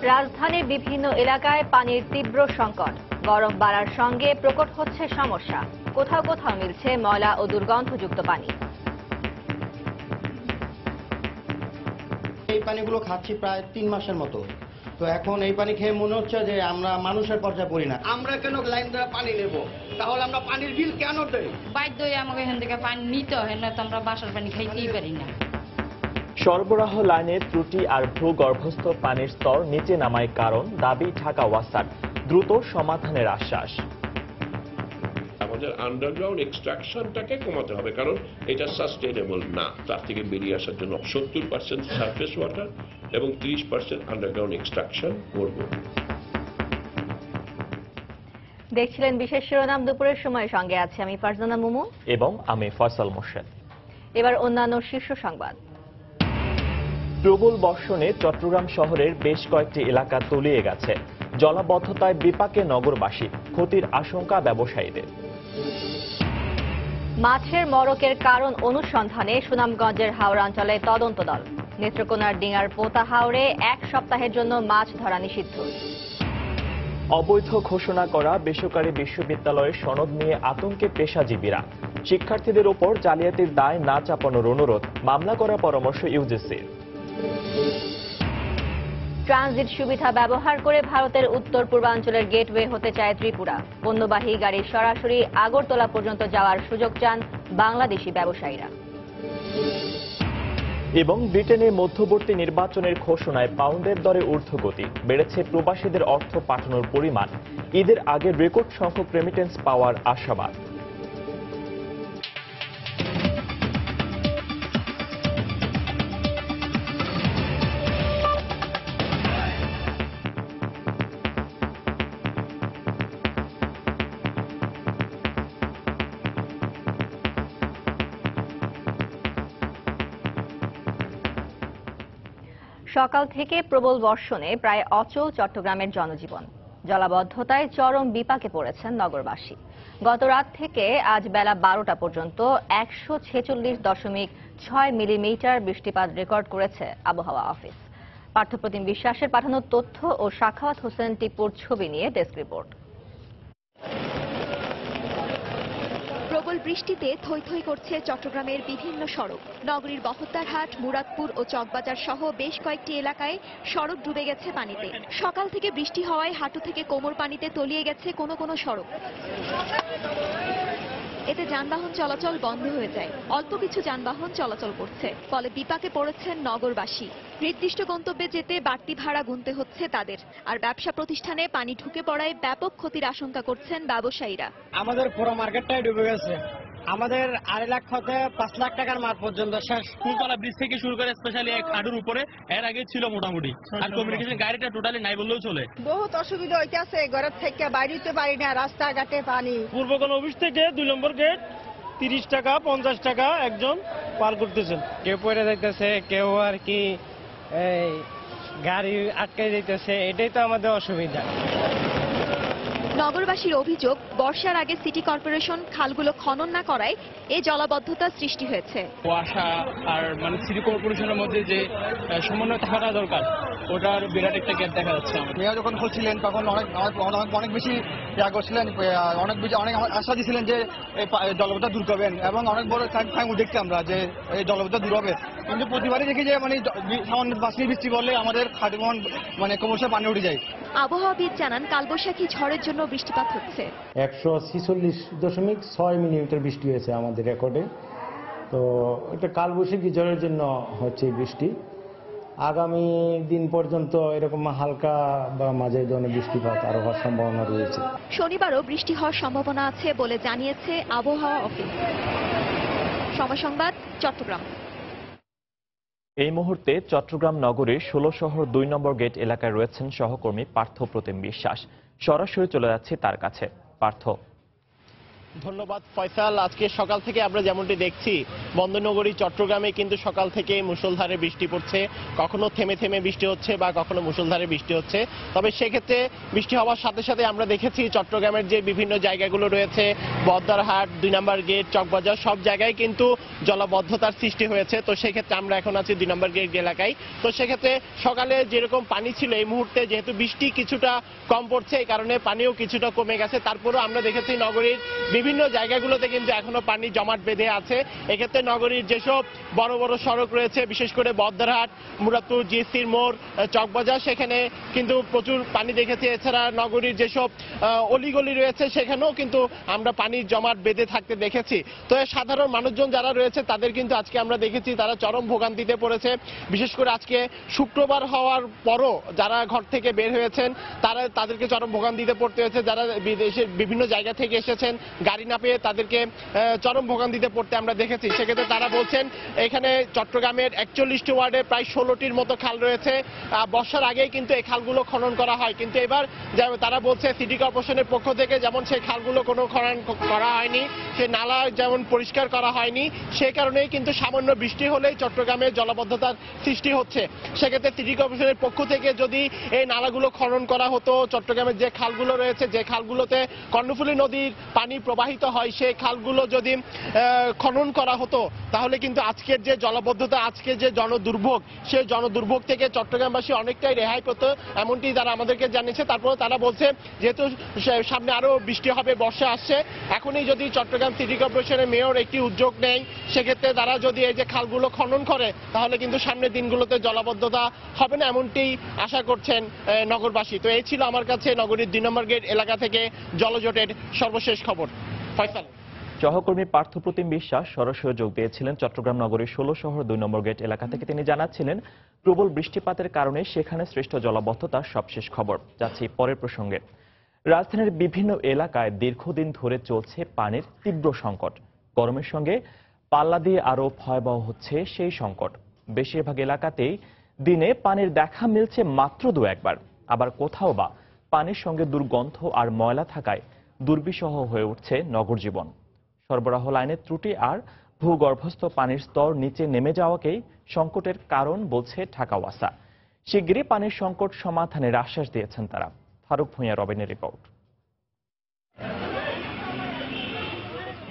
রাজধানীর বিভিন্ন এলাকায় পানির তীব্র সংকট। গরম বাড়ার সঙ্গে প্রকট হচ্ছে সমস্যা। কোথাও কোথাও মিলছে ময়লা ও দুর্গন্ধযুক্ত পানি। এই পানিগুলো খাচ্ছি প্রায় 3 মাসের মতো। তো এখন এই পানি খেয়ে মনে হচ্ছে যে আমরা মানুষের পর্যায়ে পড়ি না। আমরা কেন লাইন দ্বারা পানি নেব? তাহলে আমরা পানির বিল কেন দেই? বাধ্য হয়ে আমাকে এখান থেকে পানি নিতে হয়, না তো আমরা বাসার পানি খাইতেই পারি না। সরবরাহ লাইনের ত্রুটি আর ভূগর্ভস্থ পানির স্তর নিচে নামায় কারণ, দাবি ঢাকা ওয়াসার দ্রুত সমাধানের আশ্বাস। আমাদের আন্ডারগ্রাউন্ড এক্সট্রাকশনটাকে কমাতে হবে, কারণ এটা সাস্টেইনেবল না। তার থেকে বেরিয়ে আসার জন্য 70% সারফেস ওয়াটার এবং 30% আন্ডারগ্রাউন্ড এক্সট্রাকশন করব। দেখছিলেন বিশেষ শিরোনাম দুপুরের সময়, সঙ্গে আছে আমি ফারজানা মুমু এবং আমি ফয়সাল মোর্শেদ। এবার অন্যান্য শীর্ষ সংবাদ। প্রবল বর্ষণে চট্টগ্রাম শহরের বেশ কয়েকটি এলাকা তলিয়ে গেছে। জলাবদ্ধতায় বিপাকে নগরবাসী, ক্ষতির আশঙ্কা ব্যবসায়ীদের। মাছের মড়কের কারণ অনুসন্ধানে সুনামগঞ্জের হাওড় অঞ্চলে তদন্ত দল। নেত্রকোনার ডিঙার পোতা হাওড়ে 1 সপ্তাহের জন্য মাছ ধরা নিষিদ্ধ। অবৈধ ঘোষণা করা বেসরকারি বিশ্ববিদ্যালয়ের সনদ নিয়ে আতঙ্কে পেশাজীবীরা। শিক্ষার্থীদের ওপর জালিয়াতির দায় না চাপানোর অনুরোধ, মামলা করার পরামর্শ ইউজিসির। ট্রানজিট সুবিধা ব্যবহার করে ভারতের উত্তর পূর্বাঞ্চলের গেটওয়ে হতে চায় ত্রিপুরা। পণ্যবাহী গাড়ি সরাসরি আগরতলা পর্যন্ত যাওয়ার সুযোগ চান বাংলাদেশি ব্যবসায়ীরা। এবং ব্রিটেনে মধ্যবর্তী নির্বাচনের ঘোষণায় পাউন্ডের দরে ঊর্ধ্বগতি, বেড়েছে প্রবাসীদের অর্থ পাঠানোর পরিমাণ। ঈদের আগে রেকর্ড সংখ্যক রেমিটেন্স পাওয়ার আশাবাদ। সকাল থেকে প্রবল বর্ষণে প্রায় অচল চট্টগ্রামের জনজীবন। জলাবদ্ধতায় চরম বিপাকে পড়েছেন নগরবাসী। গত রাত থেকে আজ বেলা 12টা পর্যন্ত 146.6 মিলিমিটার বৃষ্টিপাত রেকর্ড করেছে আবহাওয়া অফিস। পার্থপ্রতিম বিশ্বাসের পাঠানো তথ্য ও সাখাওয়াত হোসেন টিপুর ছবি নিয়ে ডেস্ক রিপোর্ট। প্রবল বৃষ্টিতে থই থই করছে চট্টগ্রামের বিভিন্ন সড়ক। নগরীর বহদ্দারহাট, মুরাদপুর ও চকবাজার সহ বেশ কয়েকটি এলাকায় সড়ক ডুবে গেছে পানিতে। সকাল থেকে বৃষ্টি হওয়ায় হাঁটু থেকে কোমর পানিতে তলিয়ে গেছে কোনো কোনো সড়ক। এতে যানবাহন চলাচল বন্ধ হয়ে যায়। অল্প কিছু যানবাহন চলাচল করছে, ফলে বিপাকে পড়েছেন নগরবাসী। নির্দিষ্ট গন্তব্যে যেতে বাড়তি ভাড়া গুনতে হচ্ছে তাদের। আর ব্যবসা প্রতিষ্ঠানে পানি ঢুকে পড়ায় ব্যাপক ক্ষতির আশঙ্কা করছেন ব্যবসায়ীরা। আমাদের পুরো মার্কেটটাই ডুবে গেছে। আমাদের 2.5 লাখ হতে 5 লাখ টাকার মাঠ পর্যন্ত শেষ। ফুলতলা ব্রিজ থেকে শুরু করে স্পেশালি হাঁটুর উপরে এর আগে ছিল মোটামুটি, আর কমিউনিকেশন গাড়িটা টোটালি নাই বললেও চলে। বহুত অসুবিধা হইতেছে, ঘরের থেকে বাইরেতে পারি না, রাস্তাঘাটে পানি। পূর্বকোণ অফিস থেকে 2 নম্বর গেট 30 টাকা 50 টাকা একজন পার করতেছেন। কেউ পড়ে যাইতেছে, কেউ আর কি এই গাড়ি আটকে যাইতেছে, এটাই তো আমাদের অসুবিধা। নগরবাসীর অভিযোগ, বর্ষার আগে সিটি কর্পোরেশন খালগুলো খনন না করায় এই জলাবদ্ধতা সৃষ্টি হয়েছে। কুয়াশা আর সিটি কর্পোরেশনের মধ্যে যে সমন্বয় থাকাটা দরকার, ওটার বিরাট একটা গ্যাপ দেখা যাচ্ছে। মেয়র যখন হচ্ছিলেন তখন অনেক বেশি ইয়া করছিলেন, অনেক আশা দিয়েছিলেন যে এই জলবদ্ধতা দূর করবেন, এবং অনেক বড় টাইম দেখছি আমরা যে এই জলবদ্ধতা দূর হবে। কিন্তু প্রতিবারই দেখি যে সামান্য বৃষ্টি পড়লে আমাদের খাটমন ক্রমশ পানি উঠে যায়। আবহাওয়াবিদ জানান, কালবৈশাখী ঝড়ের জন্য বৃষ্টিপাত হচ্ছে। 146.6 মিলিমিটার বৃষ্টি হয়েছে আমাদের রেকর্ডে। তো এটা কালবৈশাখী ঝড়ের জন্য হচ্ছে বৃষ্টি। আগামী দিন পর্যন্ত এরকম হালকা বা মাঝারি ধরনের বৃষ্টিপাত আরো হওয়ার সম্ভাবনা রয়েছে। শনিবারও বৃষ্টি হওয়ার সম্ভাবনা আছে বলে জানিয়েছে আবহাওয়া অফিস। সময় সংবাদ, চট্টগ্রাম। এই মুহূর্তে চট্টগ্রাম নগরীর 16 শহর 2 নম্বর গেট এলাকায় রয়েছেন সহকর্মী পার্থপ্রতিম বিশ্বাস। সরাসরি চলে যাচ্ছে তার কাছে। পার্থ। ধন্যবাদ ফয়সাল। আজকে সকাল থেকে আমরা যেমনটি দেখছি বন্দরনগরী চট্টগ্রামে কিন্তু সকাল থেকে মুষলধারে বৃষ্টি পড়ছে, কখনো থেমে থেমে বৃষ্টি হচ্ছে বা কখনো মুষলধারে বৃষ্টি হচ্ছে। তবে সেক্ষেত্রে বৃষ্টি হওয়ার সাথে সাথে আমরা দেখেছি চট্টগ্রামের যে বিভিন্ন জায়গাগুলো রয়েছে, বদ্দারহাট, 2 নম্বর গেট, চকবাজার, সব জায়গায় কিন্তু জলাবদ্ধতার সৃষ্টি হয়েছে। তো সেক্ষেত্রে আমরা এখন আছি 2 নম্বর গেট এলাকায়। তো সেক্ষেত্রে সকালে যেরকম পানি ছিল এই মুহূর্তে যেহেতু বৃষ্টি কিছুটা কম পড়ছে এই কারণে পানিও কিছুটা কমে গেছে। তারপরেও আমরা দেখেছি নগরীর বিভিন্ন জায়গাগুলোতে কিন্তু এখনো পানি জমাট বেঁধে আছে। এক্ষেত্রে নগরীর যেসব বড় বড় সড়ক রয়েছে, বিশেষ করে বদ্দারহাট, মুরাদপুর, জিএসির মোড়, চকবাজার, সেখানে কিন্তু প্রচুর পানি দেখেছি। এছাড়া নগরীর যেসব অলিগলি রয়েছে সেখানেও কিন্তু আমরা পানির জমাট বেঁধে থাকতে দেখেছি। তো সাধারণ মানুষজন যারা রয়েছে তাদের কিন্তু আজকে আমরা দেখেছি তারা চরম ভোগান্তিতে পড়েছে। বিশেষ করে আজকে শুক্রবার হওয়ার পরও যারা ঘর থেকে বের হয়েছেন তাদেরকে চরম ভোগান্তিতে পড়তে হয়েছে। যারা বিদেশের বিভিন্ন জায়গা থেকে এসেছেন গাড়ি না পেয়ে তাদেরকে চরম ভোগান্তিতে পড়তে আমরা দেখেছি। সেক্ষেত্রে তারা বলছেন এখানে চট্টগ্রামের 41টি ওয়ার্ডে প্রায় 16টির মতো খাল রয়েছে। বর্ষার আগেই কিন্তু এই খালগুলো খনন করা হয়, কিন্তু এবার তারা বলছে সিটি কর্পোরেশনের পক্ষ থেকে যেমন সেই খালগুলো কোনো খনন করা হয়নি, সেই নালা যেমন পরিষ্কার করা হয়নি, সেই কারণেই কিন্তু সামান্য বৃষ্টি হলেই চট্টগ্রামে জলাবদ্ধতার সৃষ্টি হচ্ছে। সেক্ষেত্রে সিটি কর্পোরেশনের পক্ষ থেকে যদি এই নালাগুলো খনন করা হতো, চট্টগ্রামের যে খালগুলো রয়েছে, যে খালগুলোতে কর্ণফুলী নদীর পানি প্রবাহিত হয়, সেই খালগুলো যদি খনন করা হতো তাহলে কিন্তু আজকের যে জলাবদ্ধতা, আজকের যে জনদুর্ভোগ, সেই জনদুর্ভোগ থেকে চট্টগ্রামবাসী অনেকটাই রেহাই পেত, এমনটি তারা আমাদেরকে জানিয়েছে। তারপরে তারা বলছে যেহেতু সামনে আরো বৃষ্টি হবে, বর্ষা আসছে, এখনই যদি চট্টগ্রাম সিটি কর্পোরেশনের মেয়র একটি উদ্যোগ নেয়, সেক্ষেত্রে তারা যদি এই যে খালগুলো খনন করে তাহলে কিন্তু সামনের দিনগুলোতে জলাবদ্ধতা হবে না, এমনটি আশা করছেন নগরবাসী। তো এই ছিল আমার কাছে নগরীর 2 নম্বর গেট এলাকা থেকে জলজটের সর্বশেষ খবর। ফয়সাল। সহকর্মী পার্থপ্রতিম বিশ্বাস সরাসরি যোগ দিয়েছিলেন চট্টগ্রাম নগরীর 16 শহর 2 নম্বর গেট এলাকা থেকে। তিনি জানাচ্ছিলেন প্রবল বৃষ্টিপাতের কারণে সেখানে সৃষ্ট জলাবদ্ধতার সবশেষ খবর। যাচ্ছি পরের প্রসঙ্গে। রাজধানীর বিভিন্ন এলাকায় দীর্ঘদিন ধরে চলছে পানির তীব্র সংকট। গরমের সঙ্গে পাল্লা দিয়ে আরো ভয়াবহ হচ্ছে সেই সংকট। বেশিরভাগ এলাকাতেই দিনে পানির দেখা মিলছে মাত্র 2-1 বার, আবার কোথাও বা পানির সঙ্গে দুর্গন্ধ আর ময়লা থাকায় দুর্বিষহ হয়ে উঠছে নগর জীবন। সরবরাহ লাইনের ত্রুটি আর ভূগর্ভস্থ পানির স্তর নিচে নেমে যাওয়াকেই সংকটের কারণ বলছে ঢাকা ওয়াসা। শিগগিরই পানির সংকট সমাধানের আশ্বাস দিয়েছেন তারা। ফারুক ভূঁইয়া রবিনের রিপোর্ট।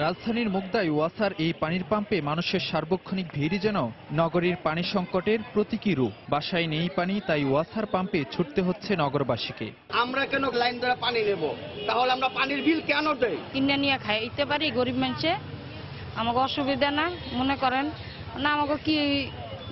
রাজধানীর মুগদায় ওয়াসার এই পানির পাম্পে মানুষের সার্বক্ষণিক ভিড়ই যেন নগরীর পানি সংকটের প্রতীকী রূপ। বাসায় নেই পানি, তাই ওয়াসার পাম্পে ছুটতে হচ্ছে নগরবাসীকে। আমরা কেন লাইন ধরে পানি নেব? তাহলে আমরা পানির বিল কেন দেই? কিনে নিয়ে খাইতে পারি গরিব মানুষে, আমাকে অসুবিধা না মনে করেন না, আমাকে কি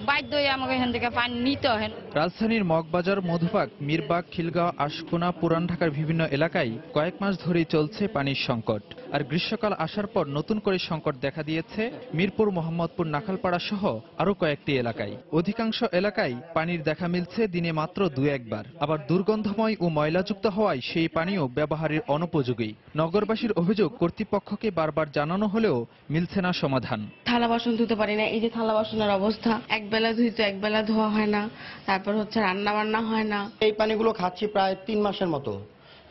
বাধ্য হয়ে আমাকে এখান থেকে পানি নিতে হয়। রাজধানীর মগবাজার, মধুবাগ, মিরবাগ, খিলগাঁও, আশকোনা, পুরান ঢাকার বিভিন্ন এলাকায় কয়েক মাস ধরেই চলছে পানির সংকট। আর গ্রীষ্মকাল আসার পর নতুন করে সংকট দেখা দিয়েছে মিরপুর, মোহাম্মদপুর, নাখালপাড়া সহ আরো কয়েকটি এলাকায়। অধিকাংশ এলাকায় পানির দেখা মিলছে দিনে মাত্র 2-1 বার। আবার দুর্গন্ধময় ও ময়লাযুক্ত হওয়ায় সেই পানিও ব্যবহারের অনুপযোগী। নগরবাসীর অভিযোগ, কর্তৃপক্ষকে বারবার জানানো হলেও মিলছে না সমাধান। থালা বাসন ধুতে পারি না, এই যে থালা বাসনের অবস্থা, একবেলা ধুইতে একবেলা ধোয়া হয় না, তারপর হচ্ছে রান্না বান্না হয় না। এই পানিগুলো খাচ্ছি প্রায় 3 মাসের মতো।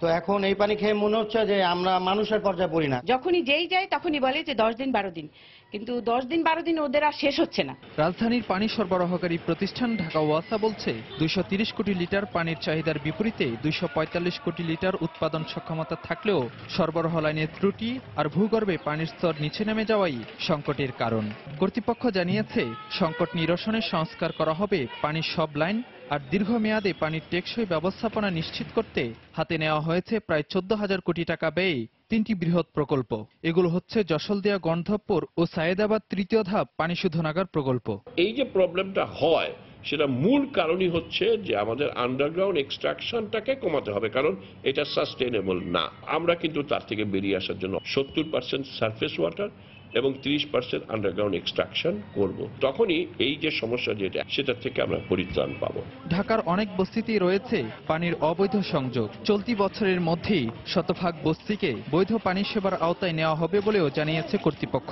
তো এখন এই পানি খেয়ে মনে হচ্ছে যে আমরা মানুষের পর্যায়ে পড়ি না। যখনই যেই যায় তখনই বলে যে 10 দিন 12 দিন, কিন্তু 10 দিন 12 দিন ওদের আর শেষ হচ্ছে না। রাজধানীর পানি সরবরাহকারী প্রতিষ্ঠান ঢাকা ওয়াসা বলছে 230 কোটি লিটার পানির চাহিদার বিপরীতে 245 কোটি লিটার উৎপাদন সক্ষমতা থাকলেও সরবরাহ লাইনের ত্রুটি আর ভূগর্ভে পানির স্তর নিচে নেমে যাওয়াই সংকটের কারণ। কর্তৃপক্ষ জানিয়েছে সংকট নিরসনে সংস্কার করা হবে পানির সব লাইন, আর দীর্ঘমেয়াদে পানির টেকসই ব্যবস্থাপনা নিশ্চিত করতে হাতে নেওয়া হয়েছে প্রায় 14,000 কোটি টাকা ব্যয়ে 3টি বৃহৎ প্রকল্প। এগুলো হচ্ছে যশোলদিয়া, গন্ধবপুর ও সায়েদাবাদ তৃতীয় ধাপ পানি শোধনাগার প্রকল্প। এই যে প্রবলেমটা হয় সেটা মূল কারণই হচ্ছে যে আমাদের আন্ডারগ্রাউন্ড এক্সট্রাকশনটাকে কমাতে হবে, কারণ এটা সাস্টেনেবল না। আমরা কিন্তু তার থেকে বেরিয়ে আসার জন্য 70% সারফেস ওয়াটার এবং 30% আন্ডারগ্রাউন্ড এক্সট্রাকশন করব। তখনই এই যে সমস্যা যেটা সেটা থেকে আমরা পরিত্রাণ পাবো। ঢাকার অনেক বস্তিতেই রয়েছে পানির অবৈধ সংযোগ। চলতি বছরের মধ্যেই শতভাগ বস্তিকে বৈধ পানি সেবার আওতায় নেওয়া হবে বলেও জানিয়েছে কর্তৃপক্ষ।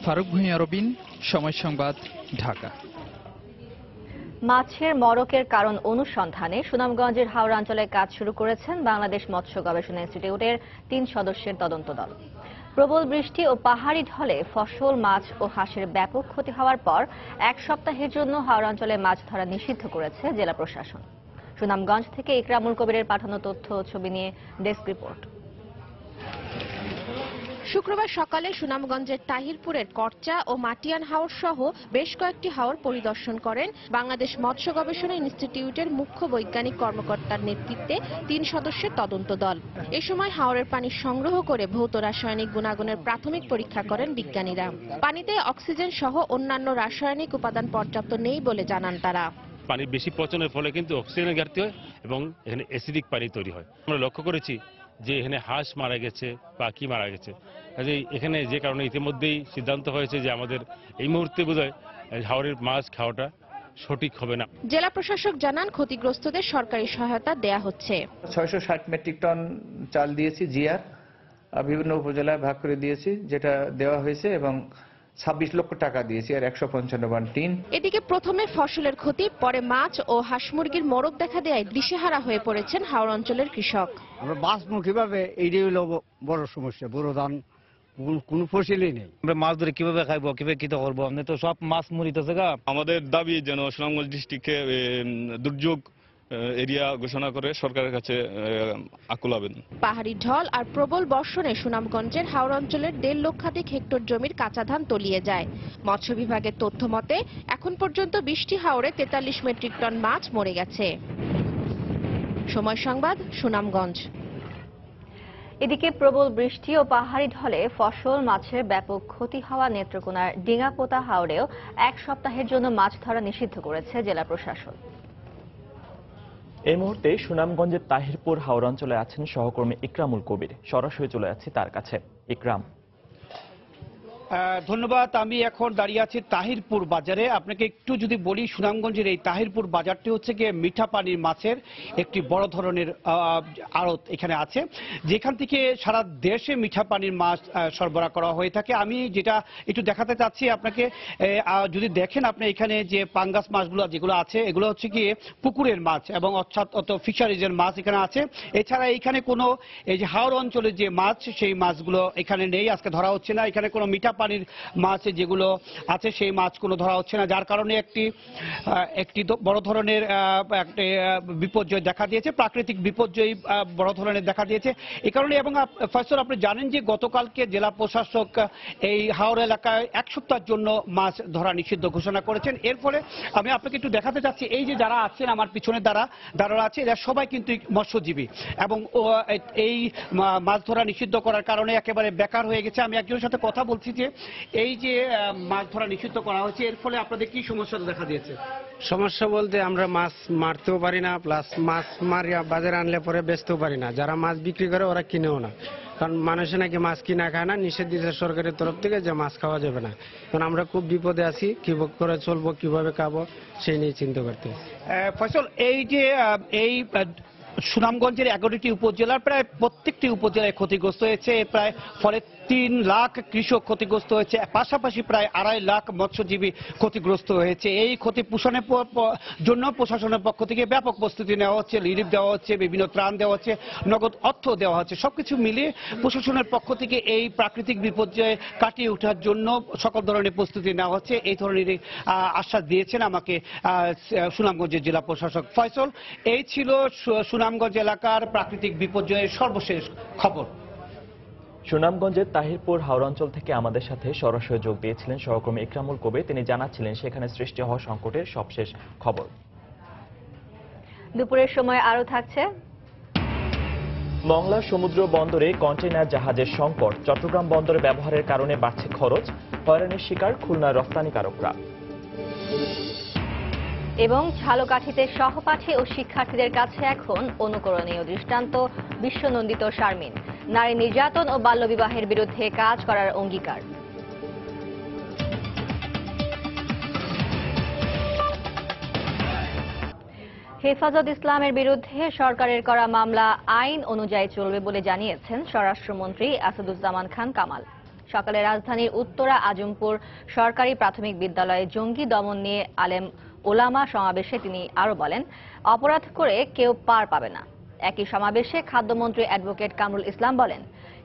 ফারুক ভূঁইয়া রবিন, সময় সংবাদ, ঢাকা। মাছের মড়কের কারণ অনুসন্ধানে সুনামগঞ্জের হাওড়া অঞ্চলে কাজ শুরু করেছেন বাংলাদেশ মৎস্য গবেষণা ইনস্টিটিউটের 3 সদস্যের তদন্ত দল। প্রবল বৃষ্টি ও পাহাড়ি ঢলে ফসল, মাছ ও হাঁসের ব্যাপক ক্ষতি হওয়ার পর 1 সপ্তাহের জন্য হাওড়া অঞ্চলে মাছ ধরা নিষিদ্ধ করেছে জেলা প্রশাসন। সুনামগঞ্জ থেকে ইকরামুল কবিরের পাঠানো তথ্য ও ছবি নিয়ে ডেস্ক রিপোর্ট। শুক্রবার সকালে সুনামগঞ্জের তাহিরপুরের করচা ও মাটিয়ান হাওর সহ বেশ কয়েকটি হাওর পরিদর্শন করেন বাংলাদেশ মৎস্য গবেষণা ইনস্টিটিউটের মুখ্য বৈজ্ঞানিক কর্মকর্তার নেতৃত্বে 3 সদস্যের তদন্ত দল। এ সময় হাওরের পানি সংগ্রহ করে ভৌত রাসায়নিক গুণাগুণের প্রাথমিক পরীক্ষা করেন বিজ্ঞানীরা। পানিতে অক্সিজেন সহ অন্যান্য রাসায়নিক উপাদান পর্যাপ্ত নেই বলে জানান তারা। পানি বেশি পচনের ফলে কিন্তু অক্সিজেনের ঘাটতি হয় এবং এখানে অ্যাসিডিক পানি তৈরি হয়। আমরা লক্ষ্য করেছি যে এখানে হাঁস মারা গেছে, পাখি মারা গেছে। কাজেই এখানে যে কারণে ইতিমধ্যেই সিদ্ধান্ত হয়েছে যে আমাদের এই মুহূর্তে বোধহয় হাওরের মাছ খাওয়াটা সঠিক হবে না। জেলা প্রশাসক জানান ক্ষতিগ্রস্তদের সরকারি সহায়তা দেয়া হচ্ছে। 660 মেট্রিক টন চাল দিয়েছি, জিআর বিভিন্ন উপজেলায় ভাগ করে দিয়েছি, যেটা দেওয়া হয়েছে, এবং 26 লক্ষ টাকা দিয়েছি আর 155 টিন। এদিকে প্রথমে ফসলের ক্ষতি, পরে মাছ ও হাঁস মুরগির মরক দেখা দেয় দিশেহারা হয়ে পড়েছেন হাওড় অঞ্চলের কৃষক। আমরা বাঁচবো কিভাবে, এইটাই হলো বড় সমস্যা। বড় ধান কোনো ফসলই নেই। আমরা মাছ ধরে কিভাবে খাইবো, কিভাবে কি করবো? আপনি তো সব মাছ মরিতেছে গা। আমাদের দাবি যেন সুনামগঞ্জ ডিস্ট্রিক্টকে দুর্যোগ এরিয়া ঘোষণা করে সরকারের কাছে আকুল আবেদন। পাহাড়ি ঢল আর প্রবল বর্ষণে সুনামগঞ্জের হাওড় অঞ্চলের 1.5 লক্ষাধিক হেক্টর জমির কাঁচা ধান তলিয়ে যায়। মৎস্য বিভাগের তথ্য মতে এখন পর্যন্ত 20টি হাওরে 43 মেট্রিক টন মাছ মরে গেছে। সময় সংবাদ, সুনামগঞ্জ। এদিকে প্রবল বৃষ্টি ও পাহাড়ি ঢলে ফসল, মাছের ব্যাপক ক্ষতি হওয়া নেত্রকোনার ডিঙাপোতা হাওরেও 1 সপ্তাহের জন্য মাছ ধরা নিষিদ্ধ করেছে জেলা প্রশাসন। এই মুহূর্তে সুনামগঞ্জের তাহিরপুর হাওর অঞ্চলে আছেন সহকর্মী ইকরামুল কবির। সরাসরি চলে যাচ্ছি তার কাছে। ইকরাম। ধন্যবাদ। আমি এখন দাঁড়িয়ে আছি তাহিরপুর বাজারে। আপনাকে একটু যদি বলি, সুনামগঞ্জের এই তাহিরপুর বাজারটি হচ্ছে গিয়ে মিঠা পানির মাছের একটি বড় ধরনের আড়ত এখানে আছে, যেখান থেকে সারা দেশে মিঠা পানির মাছ সরবরাহ করা হয়ে থাকে। আমি যেটা একটু দেখাতে চাচ্ছি আপনাকে, যদি দেখেন আপনি এখানে যে পাঙ্গাস মাছগুলো যেগুলো আছে, এগুলো হচ্ছে গিয়ে পুকুরের মাছ এবং অর্থাৎ ফিশারিজের মাছ এখানে আছে। এছাড়া এখানে কোনো এই যে হাওর অঞ্চলের যে মাছ, সেই মাছগুলো এখানে নেই, আজকে ধরা হচ্ছে না। এখানে কোনো মিঠা পানির মাছ যেগুলো আছে সেই মাছ কোনো ধরা হচ্ছে না, যার কারণে একটি বড় ধরনের বিপর্যয় দেখা দিয়েছে, প্রাকৃতিক বিপর্যয় বড় ধরনের দেখা দিয়েছে এই কারণে। এবং ফয়সল, আপনি জানেন যে গতকালকে জেলা প্রশাসক এই হাওড় এলাকায় 1 সপ্তাহের জন্য মাছ ধরা নিষিদ্ধ ঘোষণা করেছেন। এর ফলে আমি আপনাকে একটু দেখাতে চাচ্ছি, এই যে যারা আছেন আমার পিছনে দাঁড়ানো আছে, এরা সবাই কিন্তু মৎস্যজীবী এবং এই মাছ ধরা নিষিদ্ধ করার কারণে একেবারে বেকার হয়ে গেছে। আমি একজনের সাথে কথা বলছি যে এই যে মাছ ধরা নিষিদ্ধ করা হয়েছে, এর ফলে আপনাদের কি সমস্যা দেখা দিয়েছে? সমস্যা বলতে আমরা মাছ মারতেও পারি না, প্লাস মাছ মারিয়া বাজারে আনলে পরে বেচতেও পারি না। যারা মাছ বিক্রি করে ওরা কিনেও না, কারণ মানুষে নাকি মাছ কিনা খায় না, নিষেধ দিয়েছে সরকারের তরফ থেকে যে মাছ খাওয়া যাবে না। কারণ আমরা খুব বিপদে আছি, কি করে চলবো, কিভাবে খাবো সেই নিয়ে চিন্তা করতে। ফয়সল, এই যে এই সুনামগঞ্জের 11টি উপজেলার প্রায় প্রত্যেকটি উপজেলায় ক্ষতিগ্রস্ত হয়েছে, প্রায় ফলে 3 লাখ কৃষক ক্ষতিগ্রস্ত হয়েছে, পাশাপাশি প্রায় 2.5 লাখ মৎস্যজীবী ক্ষতিগ্রস্ত হয়েছে। এই ক্ষতি পোষণের জন্য প্রশাসনের পক্ষ থেকে ব্যাপক প্রস্তুতি নেওয়া হচ্ছে, রিলিফ দেওয়া হচ্ছে, বিভিন্ন ত্রাণ দেওয়া হচ্ছে, নগদ অর্থ দেওয়া হচ্ছে। সবকিছু মিলিয়ে প্রশাসনের পক্ষ থেকে এই প্রাকৃতিক বিপর্যয় কাটিয়ে ওঠার জন্য সকল ধরনের প্রস্তুতি নেওয়া হচ্ছে, এই ধরনের আশ্বাস দিয়েছেন আমাকে সুনামগঞ্জের জেলা প্রশাসক। ফয়সল, এই ছিল সুনামগঞ্জ এলাকার প্রাকৃতিক বিপর্যয়ের সর্বশেষ খবর। সুনামগঞ্জের তাহিরপুর হাওর অঞ্চল থেকে আমাদের সাথে সরাসরি যোগ দিয়েছিলেন সহকর্মী ইকরামুল কবির। তিনি জানাচ্ছিলেন সেখানে সৃষ্টি হওয়া সংকটের সবশেষ খবর। দুপুরের সময় আরো থাকছে মংলা সমুদ্র বন্দরে কন্টেইনার জাহাজের সংকট, চট্টগ্রাম বন্দরে ব্যবহারের কারণে বাড়ছে খরচ, হয়রানির শিকার খুলনার রপ্তানিকারকরা। এবং ঝালকাঠিতে সহপাঠী ও শিক্ষার্থীদের কাছে এখন অনুকরণীয় দৃষ্টান্ত বিশ্বনন্দিত শারমিন। নারী নির্যাতন ও বাল্যবিবাহের বিরুদ্ধে কাজ করার অঙ্গীকার। হেফাজত ইসলামের বিরুদ্ধে সরকারের করা মামলা আইন অনুযায়ী চলবে বলে জানিয়েছেন স্বরাষ্ট্রমন্ত্রী আসাদুজ্জামান খান কামাল। সকালে রাজধানীর উত্তরা আজমপুর সরকারি প্রাথমিক বিদ্যালয়ে জঙ্গি দমন নিয়ে আলেম ওলামা সমাবেশে তিনি আরো বলেন, অপরাধ করে কেউ পার পাবে না। একই সমাবেশে খাদ্যমন্ত্রী অ্যাডভোকেট কামরুল ইসলাম বলেন,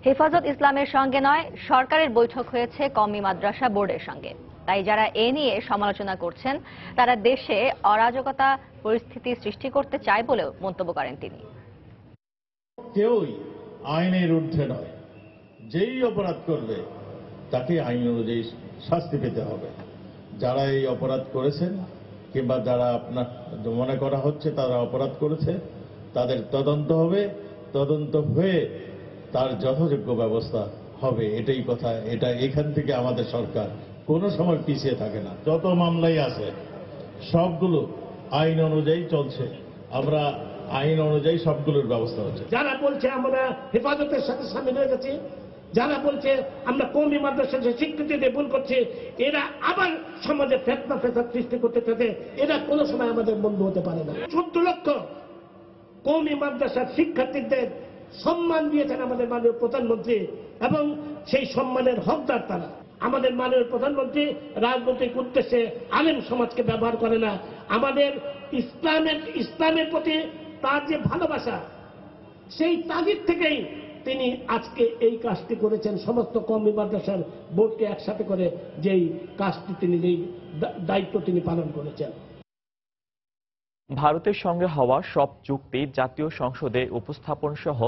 হেফাজত ইসলামের সঙ্গে নয়, সরকারের বৈঠক হয়েছে কওমি মাদ্রাসা বোর্ডের সঙ্গে। তাই যারা এ নিয়ে সমালোচনা করছেন তারা দেশে অরাজকতা পরিস্থিতি সৃষ্টি করতে চায় বলেও মন্তব্য করেন তিনি। কেউই আইনের ঊর্ধ্বে নয়, যেই অপরাধ করবে তাকে আইন অনুযায়ী শাস্তি পেতে হবে। যারা এই অপরাধ করেছেন কিংবা যারা আপনার মনে করা হচ্ছে তারা অপরাধ করেছে, তাদের তদন্ত হবে, তদন্ত হয়ে তার যথাযোগ্য ব্যবস্থা হবে। এটাই কথা। এটা এখান থেকে আমাদের সরকার কোনো সময় পিছিয়ে থাকে না। যত মামলাই আছে সবগুলো আইন অনুযায়ী চলছে, আমরা আইন অনুযায়ী সবগুলোর ব্যবস্থা হচ্ছে। যারা বলছে আমরা হেফাজতের সাথে সামিল হয়ে গেছি, যারা বলছে আমরা কওমি মাদ্রাসার স্বীকৃতি দিয়ে ভুল করছি, এরা আবার সমাজে ফেতনা ফেসাদ সৃষ্টি করতে চাইছে। এরা কোনো সময় আমাদের বন্ধু হতে পারে না। ১৪ লক্ষ কওমি মাদ্রাসার শিক্ষার্থীদের সম্মান দিয়েছেন আমাদের মাননীয় প্রধানমন্ত্রী, এবং সেই সম্মানের হকদার তারা। আমাদের মাননীয় প্রধানমন্ত্রী রাজনৈতিক উদ্দেশ্যে আলেম সমাজকে ব্যবহার করে না। আমাদের ইসলামের প্রতি তার যে ভালোবাসা, সেই তাগিদ থেকেই তিনি আজকে এই কাজটি করেছেন। সমস্ত কওমি মাদ্রাসার বোর্ডকে একসাথে করে যেই কাজটি তিনি, যেই দায়িত্ব তিনি পালন করেছেন। ভারতের সঙ্গে হওয়া সব চুক্তি জাতীয় সংসদে উপস্থাপন সহ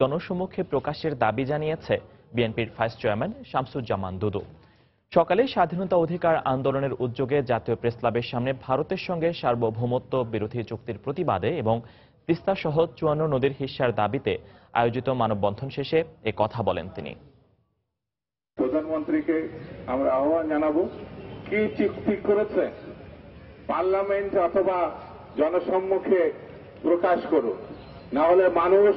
জনসম্মুখে প্রকাশের দাবি জানিয়েছে বিএনপির ভাইস চেয়ারম্যান শামসুজ্জামান দুদু। সকালে স্বাধীনতা অধিকার আন্দোলনের উদ্যোগে জাতীয় প্রেসক্লাবের সামনে ভারতের সঙ্গে সার্বভৌমত্ব বিরোধী চুক্তির প্রতিবাদে এবং তিস্তা সহ ৫৪ নদীর হিস্যার দাবিতে আয়োজিত মানববন্ধন শেষে এ কথা বলেন তিনি। প্রধানমন্ত্রীকে আমরা আহ্বান জানাবো, কি চুক্তি করেছে পার্লামেন্ট অথবা জনসম্মুখে প্রকাশ করুন, না হলে মানুষ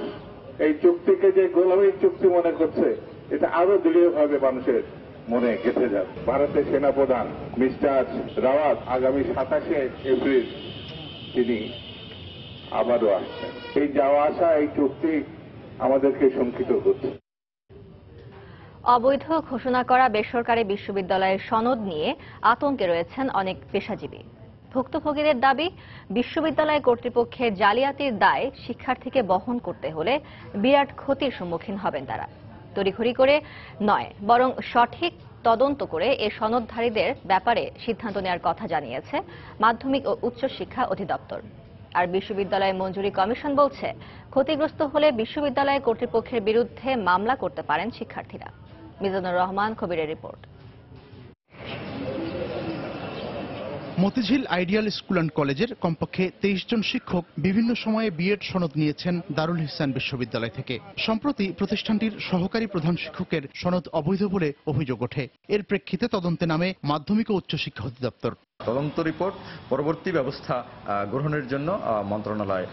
এই চুক্তিকে যে গোলামীর চুক্তি মনে করছে এটা আরো দৃঢ়ভাবে মানুষের মনে গেঁথে যাবে। ভারতের সেনাপ্রধান মিস্টার রাওয়াত আগামী ২৭শে এপ্রিল তিনি আবারও আসছেন। এই যাওয়া আসা, এই চুক্তি আমাদেরকে শঙ্কিত করছে। অবৈধ ঘোষণা করা বেসরকারি বিশ্ববিদ্যালয়ের সনদ নিয়ে আতঙ্কে রয়েছেন অনেক পেশাজীবী। ভুক্তভোগীদের দাবি, বিশ্ববিদ্যালয় কর্তৃপক্ষের জালিয়াতির দায় শিক্ষার্থীকে বহন করতে হলে বিরাট ক্ষতির সম্মুখীন হবেন তারা। তড়িঘড়ি করে নয়, বরং সঠিক তদন্ত করে এ সনদধারীদের ব্যাপারে সিদ্ধান্ত নেওয়ার কথা জানিয়েছে মাধ্যমিক ও উচ্চশিক্ষা অধিদপ্তর। আর বিশ্ববিদ্যালয় মঞ্জুরি কমিশন বলছে, ক্ষতিগ্রস্ত হলে বিশ্ববিদ্যালয় কর্তৃপক্ষের বিরুদ্ধে মামলা করতে পারেন শিক্ষার্থীরা। মিজানুর রহমান কবিরের report. Motijheel ideal school and কলেজের কমপক্ষে 23 জন শিক্ষক বিভিন্ন সময়ে বিএড সনদ নিয়েছেন দারুল ইহসান বিশ্ববিদ্যালয় থেকে। সম্প্রতি প্রতিষ্ঠানটির সহকারী প্রধান শিক্ষকের সনদ অবৈধ বলে অভিযোগ ওঠে। এর প্রেক্ষিতে তদন্তে নামে মাধ্যমিক ও উচ্চশিক্ষা অধিদপ্তর। তদন্ত রিপোর্ট পরবর্তী ব্যবস্থা গ্রহণের জন্য মন্ত্রণালয়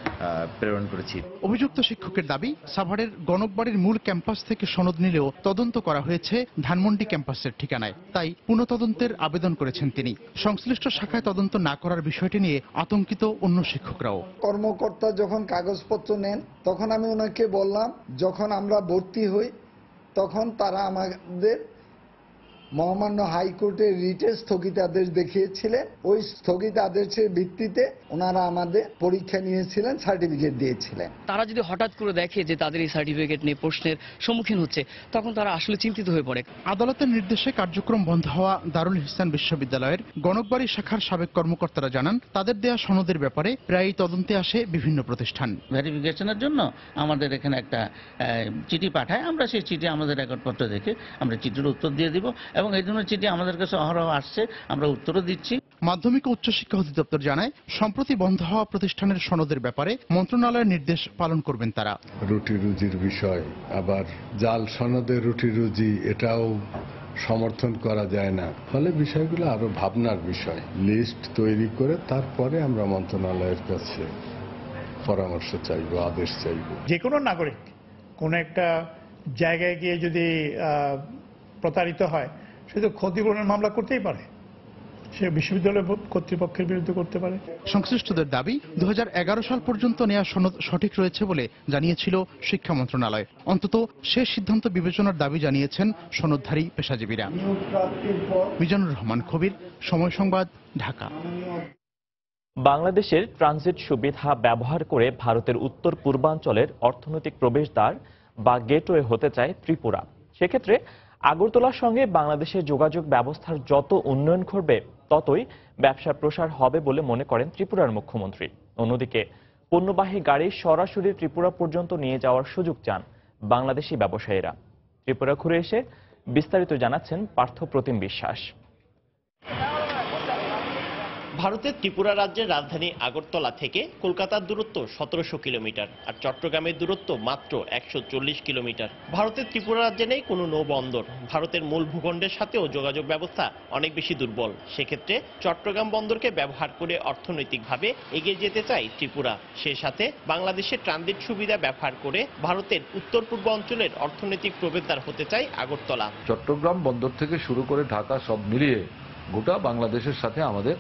প্রেরণ করেছি। অভিযুক্ত শিক্ষকের দাবি, সাভারের গণকবাড়ির মূল ক্যাম্পাস থেকে সনদ নিলেও তদন্ত করা হয়েছে ধানমন্ডি ক্যাম্পাসের ঠিকানায়। তাই পুনঃতদন্তের আবেদন করেছেন তিনি। সংশ্লিষ্ট শাখায় তদন্ত না করার বিষয়টি নিয়ে আতঙ্কিত অন্য শিক্ষকরাও। কর্মকর্তা যখন কাগজপত্র নেন তখন আমি ওনাকে বললাম, যখন আমরা ভর্তি হই তখন তারা আমাদের মহামান্য হাইকোর্টের রিটের স্থগিতাদেশ দেখিয়েছিলেন। ওই স্থগিতাদেশের ভিত্তিতে ওনারা আমাদের পরীক্ষা নিয়েছিলেন, সার্টিফিকেট দিয়েছিলেন। তারা যদি হঠাৎ করে দেখে যে তাদের এই সার্টিফিকেট নিয়ে প্রশ্নের সম্মুখীন হচ্ছে, তখন তারা আসলে চিন্তিত হয়ে পড়ে। আদালতের নির্দেশে কার্যক্রম বন্ধ হওয়া দারুল ইহসান বিশ্ববিদ্যালয়ের গণকবাড়ি শাখার সাবেক কর্মকর্তারা জানান, তাদের দেয়া সনদের ব্যাপারে প্রায়ই তদন্তে আসে বিভিন্ন প্রতিষ্ঠান। ভেরিফিকেশনের জন্য আমাদের এখানে একটা চিঠি পাঠায়, আমরা সেই চিঠি আমাদের রেকর্ডপত্র দেখে আমরা চিঠির উত্তর দিয়ে দিব, এবং এই জন্য চিঠি আমাদের কাছে অহরহ আসছে, আমরা উত্তরও দিচ্ছি। মাধ্যমিক ও উচ্চশিক্ষা অধিদপ্তর জানায়, সম্প্রতি বন্ধ হওয়া প্রতিষ্ঠানের সনদের ব্যাপারে মন্ত্রণালয়ের নির্দেশ পালন করবেন তারা। রুটি রুজির বিষয়, আবার জাল সনদের রুটি রুজি, এটাও সমর্থন করা যায় না। ফলে বিষয়গুলো আরো ভাবনার বিষয়। লিস্ট তৈরি করে তারপরে আমরা মন্ত্রণালয়ের কাছে পরামর্শ চাইব, আদেশ চাইব। যে কোনো নাগরিক কোন একটা জায়গায় গিয়ে যদি প্রতারিত হয়, সে তো ক্ষতিপূরণের মামলা করতেই পারে, সে বিশ্ববিদ্যালয় কর্তৃপক্ষের বিরুদ্ধে করতে পারে। সংশ্লিষ্টদের দাবি, 2011 সাল পর্যন্ত নেওয়া সনদ সঠিক রয়েছে বলে জানিয়েছিল শিক্ষা মন্ত্রণালয়। অন্তত সে সিদ্ধান্ত বিবেচনার দাবি জানিয়েছেন সনদধারী পেশাজীবীরা। মিজানুর রহমান কবির, সময় সংবাদ, ঢাকা। বাংলাদেশের ট্রানজিট সুবিধা ব্যবহার করে ভারতের উত্তর পূর্বাঞ্চলের অর্থনৈতিক প্রবেশদ্বার বা গেটওয়ে হতে চায় ত্রিপুরা। সেক্ষেত্রে আগরতলার সঙ্গে বাংলাদেশের যোগাযোগ ব্যবস্থার যত উন্নয়ন ঘটবে ততই ব্যবসার প্রসার হবে বলে মনে করেন ত্রিপুরার মুখ্যমন্ত্রী। অন্যদিকে পণ্যবাহী গাড়ি সরাসরি ত্রিপুরা পর্যন্ত নিয়ে যাওয়ার সুযোগ চান বাংলাদেশি ব্যবসায়ীরা। ত্রিপুরা ঘুরে এসে বিস্তারিত জানাচ্ছেন পার্থপ্রতিম বিশ্বাস। ভারতের ত্রিপুরা রাজ্যের রাজধানী আগরতলা থেকে কলকাতার দূরত্ব 1700 কিলোমিটার আর চট্টগ্রামের দূরত্ব মাত্র 140 কিলোমিটার। ভারতের ত্রিপুরা রাজ্যে নেই কোনো নৌবন্দর। ভারতের মূল ভূখণ্ডের সাথেও যোগাযোগ ব্যবস্থা অনেক বেশি দুর্বল। সেক্ষেত্রে চট্টগ্রাম বন্দরকে ব্যবহার করে অর্থনৈতিকভাবে এগিয়ে যেতে চায় ত্রিপুরা। সে সাথে বাংলাদেশের ট্রানজিট সুবিধা ব্যবহার করে ভারতের উত্তর পূর্ব অঞ্চলের অর্থনৈতিক প্রবেশদ্বার হতে চায় আগরতলা। চট্টগ্রাম বন্দর থেকে শুরু করে ঢাকা সব মিলিয়ে গোটা বাংলাদেশের সাথে আমাদের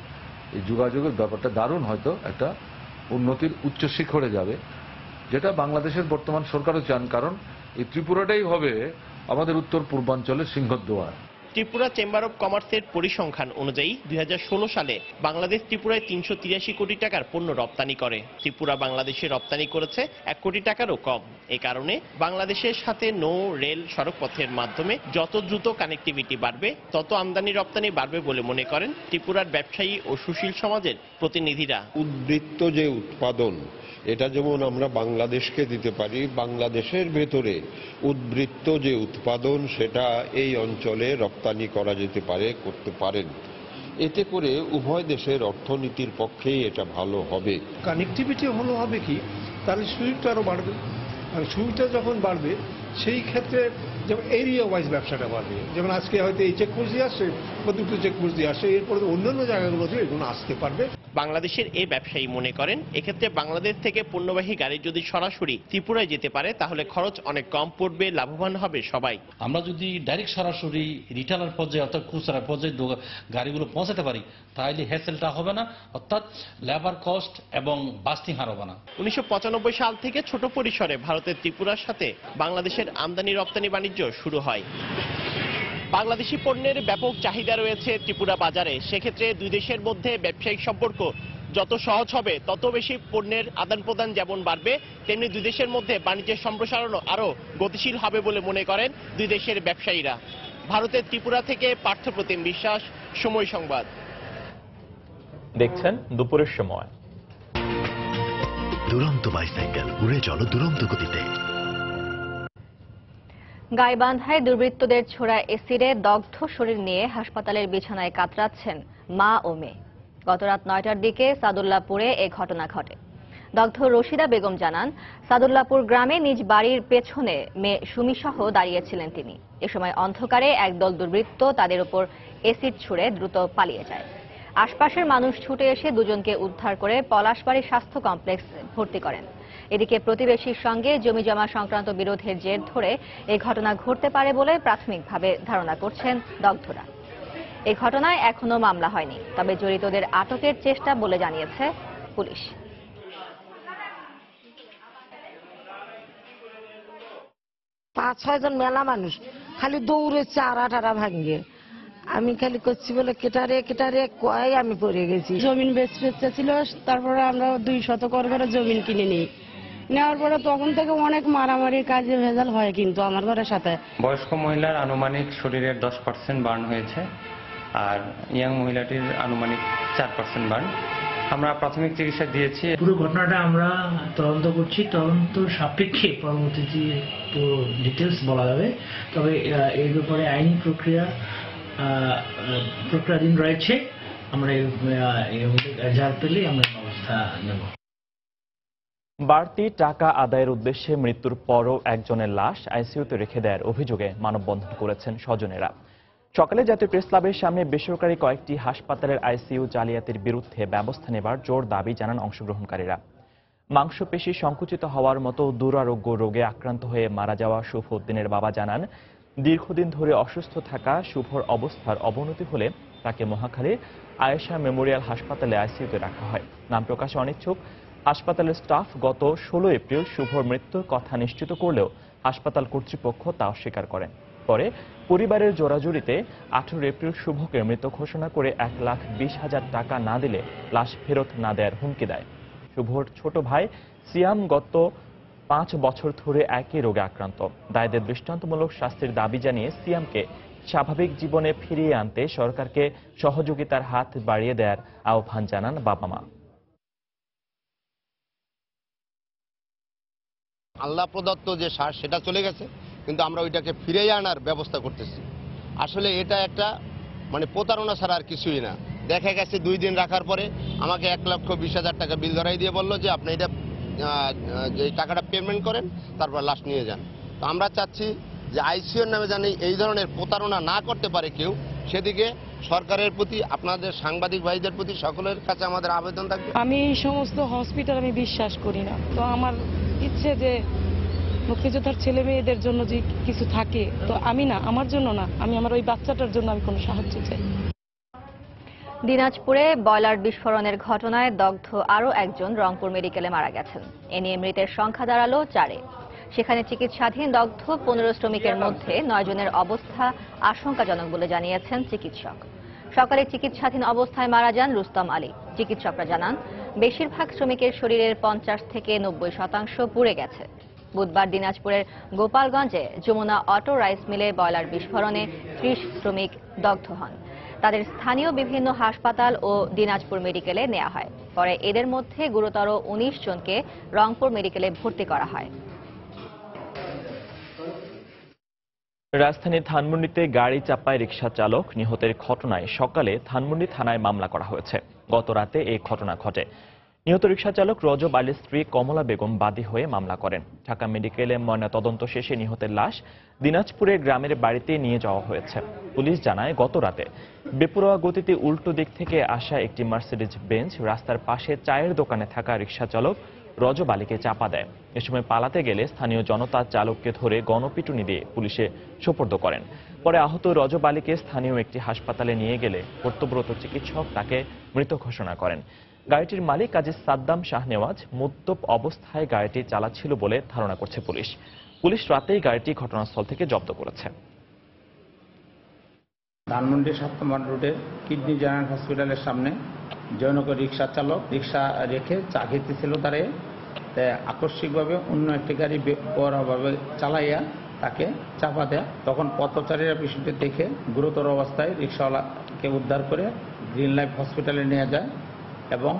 এই যোগাযোগের ব্যাপারটা দারুণ হয়তো একটা উন্নতির উচ্চ শিখরে যাবে, যেটা বাংলাদেশের বর্তমান সরকারও চান, কারণ এই ত্রিপুরাটাই হবে আমাদের উত্তর পূর্বাঞ্চলের সিংহদ্বার। ত্রিপুরা চেম্বার অব কমার্সের পরিসংখ্যান অনুযায়ী 2016 সালে বাংলাদেশ ত্রিপুরায় 383 কোটি টাকার পণ্য রপ্তানি করে। ত্রিপুরা বাংলাদেশে রপ্তানি করেছে 1 কোটি টাকারও কম। এ কারণে বাংলাদেশের সাথে নৌ, রেল, সড়কপথের মাধ্যমে যত দ্রুত কানেক্টিভিটি বাড়বে তত আমদানি রপ্তানি বাড়বে বলে মনে করেন ত্রিপুরার ব্যবসায়ী ও সুশীল সমাজের প্রতিনিধিরা। উদ্বৃত্ত যে উৎপাদন, এটা যেমন আমরা বাংলাদেশকে দিতে পারি, বাংলাদেশের ভেতরে উদ্বৃত্ত যে উৎপাদন সেটা এই অঞ্চলে রপ্তানি করা যেতে পারে, করতে পারেন। এতে করে উভয় দেশের অর্থনীতির পক্ষেই এটা ভালো হবে। কানেক্টিভিটি ভালো হবে কি, তাহলে সুযোগটা আরো বাড়বে। আর সুযোগটা যখন বাড়বে সেই ক্ষেত্রে যেমন এরিয়া ওয়াইজ ব্যবসাটা বাড়বে। যেমন আজকে হয়তো এই চেকপোস্ট দিয়ে আসছে বা দুটো চেকপোস্ট দিয়ে আসছে, এরপরে অন্যান্য জায়গাগুলোতে এগুলো আসতে পারবে। বাংলাদেশের এই ব্যবসায়ী মনে করেন এক্ষেত্রে বাংলাদেশ থেকে পণ্যবাহী গাড়ি যদি সরাসরি ত্রিপুরায় যেতে পারে তাহলে খরচ অনেক কম পড়বে, লাভবান হবে সবাই। আমরা যদি ডাইরেক্ট সরাসরি রিটেলার পর্যায়ে অর্থাৎ খুচরা পর্যায়ে গাড়িগুলো পৌঁছাতে পারি তাহলে হ্যাসেলটা হবে না, অর্থাৎ লেবার কস্ট এবং বাস্টিং হার হবে না। 1995 সাল থেকে ছোট পরিসরে ভারতের ত্রিপুরার সাথে বাংলাদেশের আমদানি রপ্তানি বাণিজ্য শুরু হয়। বাংলাদেশি পণ্যের ব্যাপক চাহিদা রয়েছে ত্রিপুরা বাজারে। সেক্ষেত্রে দুই দেশের মধ্যে ব্যবসায়িক সম্পর্ক যত সহজ হবে তত বেশি পণ্যের আদান প্রদান যেমন বাড়বে, তেমনি দুই দেশের মধ্যে বাণিজ্যের সম্প্রসারণও আরও গতিশীল হবে বলে মনে করেন দুই দেশের ব্যবসায়ীরা। ভারতের ত্রিপুরা থেকে পার্থপ্রতিম বিশ্বাস, সময় সংবাদ। দেখছেন দুপুরের সময়। দুরন্ত বাইসাইকেল, উড়ে চলো দুরন্ত গতিতে। গাইবান্ধায় দুর্বৃত্তদের ছোড়া এসিডে দগ্ধ শরীর নিয়ে হাসপাতালের বিছানায় কাতরাচ্ছেন মা ও মেয়ে। গত রাত 9টার দিকে সাদুল্লাপুরে এ ঘটনা ঘটে। দগ্ধ রশিদা বেগম জানান, সাদুল্লাপুর গ্রামে নিজ বাড়ির পেছনে মেয়ে সুমিসহ দাঁড়িয়েছিলেন তিনি। এ সময় অন্ধকারে একদল দুর্বৃত্ত তাদের উপর এসিড ছুড়ে দ্রুত পালিয়ে যায়। আশপাশের মানুষ ছুটে এসে দুজনকে উদ্ধার করে পলাশবাড়ি স্বাস্থ্য কমপ্লেক্সে ভর্তি করেন। এদিকে প্রতিবেশীর সঙ্গে জমিজমা সংক্রান্ত বিরোধের জের ধরে এই ঘটনা ঘটতে পারে বলে প্রাথমিকভাবে ধারণা করছেন দগ্ধরা। এই ঘটনায় এখনো মামলা হয়নি, তবে জড়িতদের আটকের চেষ্টা বলে জানিয়েছে পুলিশ। 5-6 জন মেলা মানুষ খালি দৌড়েছে, আড়া ভাঙ্গে। আমি খালি করছি বলে কেটারে কেটারে কয় আমি পড়ে গেছি। জমিন বেচতে ছিল, তারপরে আমরা 2 শতক করে জমিন কিনে নিই। নেওয়ার পরে তখন থেকে অনেক মারামারির কাজে ভেজাল হয় কিন্তু আমার ঘরের সাথে। বয়স্ক মহিলার আনুমানিক শরীরের 10% বার্ন হয়েছে, আর ইয়াং মহিলাটির আনুমানিক 4% বার্ন। আমরা প্রাথমিক চিকিৎসা দিয়েছি। পুরো ঘটনাটা আমরা তদন্ত করছি, তদন্ত সাপেক্ষে পরবর্তীতে পুরো ডিটেলস বলা যাবে। তবে এর ব্যাপারে আইনি প্রক্রিয়াধীন রয়েছে। আমরা রেজাল্ট পেলে আমরা ব্যবস্থা নেব। বাড়তি টাকা আদায়ের উদ্দেশ্যে মৃত্যুর পরও একজনের লাশ আইসিইউতে রেখে দেওয়ার অভিযোগে মানববন্ধন করেছেন স্বজনেরা। সকালে জাতীয় প্রেস ক্লাবের সামনে বেসরকারি কয়েকটি হাসপাতালের আইসিইউ জালিয়াতির বিরুদ্ধে ব্যবস্থা নেবার জোর দাবি জানান অংশগ্রহণকারীরা। মাংসপেশি সংকুচিত হওয়ার মতো দুরারোগ্য রোগে আক্রান্ত হয়ে মারা যাওয়া শুভ উদ্দিনের বাবা জানান, দীর্ঘদিন ধরে অসুস্থ থাকা শুভর অবস্থার অবনতি হলে তাকে মহাখালীর আয়েশা মেমোরিয়াল হাসপাতালে আইসিইউতে রাখা হয়। নাম প্রকাশে অনিচ্ছুক হাসপাতালের স্টাফ গত 16 এপ্রিল শুভর মৃত্যুর কথা নিশ্চিত করলেও হাসপাতাল কর্তৃপক্ষ তা অস্বীকার করেন। পরে পরিবারের জোরাজুরিতে 18 এপ্রিল শুভকে মৃত ঘোষণা করে 1,20,000 টাকা না দিলে লাশ ফেরত না দেওয়ার হুমকি দেয়। শুভর ছোট ভাই সিয়াম গত 5 বছর ধরে একই রোগে আক্রান্ত। দায়ীদের দৃষ্টান্তমূলক শাস্তির দাবি জানিয়ে সিয়ামকে স্বাভাবিক জীবনে ফিরিয়ে আনতে সরকারকে সহযোগিতার হাত বাড়িয়ে দেওয়ার আহ্বান জানান বাবা মা। আল্লাহ প্রদত্ত যে শ্বাস সেটা চলে গেছে, কিন্তু আমরা ওইটাকে ফিরে আনার ব্যবস্থা করতেছি। আসলে এটা একটা প্রতারণা ছাড়া আর কিছুই না। দেখা গেছে 2 দিন রাখার পরে আমাকে 1,20,000 টাকা বিল ধরাই দিয়ে বললো যে আপনি এটা যে টাকাটা পেমেন্ট করেন, তারপর লাশ নিয়ে যান। তো আমরা চাচ্ছি যে আইসিওর নামে জানি এই ধরনের প্রতারণা না করতে পারে কেউ, সেদিকে সরকারের প্রতি, আপনাদের সাংবাদিক ভাইদের প্রতি সকলের কাছে আমাদের আবেদন থাকবে। আমি এই সমস্ত হসপিটাল আমি বিশ্বাস করি না। তো আমার ইচ্ছে যে মুক্তিযোদ্ধার ছেলে মেয়েদের জন্য যে কিছু থাকে, তো আমি না, আমার জন্য না, আমি আমার ওই বাচ্চাটার জন্য আমি কোনো সাহায্য চাই। দিনাজপুরে বয়লার বিস্ফোরণের ঘটনায় দগ্ধ আরও একজন রংপুর মেডিকেলে মারা গেছেন। এ নিয়ে মৃতের সংখ্যা দাঁড়ালো 4-এ। সেখানে চিকিৎসাধীন দগ্ধ 15 শ্রমিকের মধ্যে 9 জনের অবস্থা আশঙ্কাজনক বলে জানিয়েছেন চিকিৎসক। সকালে চিকিৎসাধীন অবস্থায় মারা যান রুস্তম আলী। চিকিৎসকরা জানান, বেশিরভাগ শ্রমিকের শরীরের 50 থেকে 90% পুড়ে গেছে। বুধবার দিনাজপুরের গোপালগঞ্জে যমুনা অটো রাইস মিলে বয়লার বিস্ফোরণে 30 শ্রমিক দগ্ধ হন। তাদের স্থানীয় বিভিন্ন হাসপাতাল ও দিনাজপুর মেডিকেলে নেওয়া হয়। পরে এদের মধ্যে গুরুতর 19 জনকে রংপুর মেডিকেলে ভর্তি করা হয়। রাজধানীর ধানমন্ডিতে গাড়ি চাপায় রিকশা চালক নিহতের ঘটনায় সকালে ধানমন্ডি থানায় মামলা করা হয়েছে। গত রাতে এই ঘটনা ঘটে। নিহত রিকশা চালক রজব আলীর স্ত্রী কমলা বেগম বাদী হয়ে মামলা করেন। ঢাকা মেডিকেলে ময়নাতদন্ত শেষে নিহতের লাশ দিনাজপুরের গ্রামের বাড়িতে নিয়ে যাওয়া হয়েছে। পুলিশ জানায়, গত রাতে বেপরোয়া গতিতে উল্টো দিক থেকে আসা একটি মার্সিডিজ বেঞ্চ রাস্তার পাশে চায়ের দোকানে থাকা রিকশা চালক রজব আলীকে চাপা দেয়। এ সময় পালাতে গেলে স্থানীয় জনতা চালককে ধরে গণপিটুনি দিয়ে পুলিশে সোপর্দ করেন। পরে আহত রজব আলীকে স্থানীয় একটি হাসপাতালে নিয়ে গেলে কর্তব্যরত চিকিৎসক তাকে মৃত ঘোষণা করেন। গাড়িটির মালিক কাজী সাদ্দাম শাহনেওয়াজ মদ্যপ অবস্থায় গাড়িটি চালাচ্ছিল বলে ধারণা করছে পুলিশ। পুলিশ রাতেই গাড়িটি ঘটনাস্থল থেকে জব্দ করেছে। ধানমন্ডি 7 নম্বর রোডে কিডনি জেনারেল হসপিটালের সামনে জনক রিক্সা চালক রিক্সা রেখে চা খেতেছিল। তারে আকস্মিকভাবে অন্য একটি গাড়ি বেপরোয়াভাবে চালাইয়া তাকে চাপা দেয়। তখন পথচারীরা বিষয়টি দেখে গুরুতর অবস্থায় রিক্সাওয়ালাকে উদ্ধার করে গ্রিন লাইফ হসপিটালে নিয়ে যায় এবং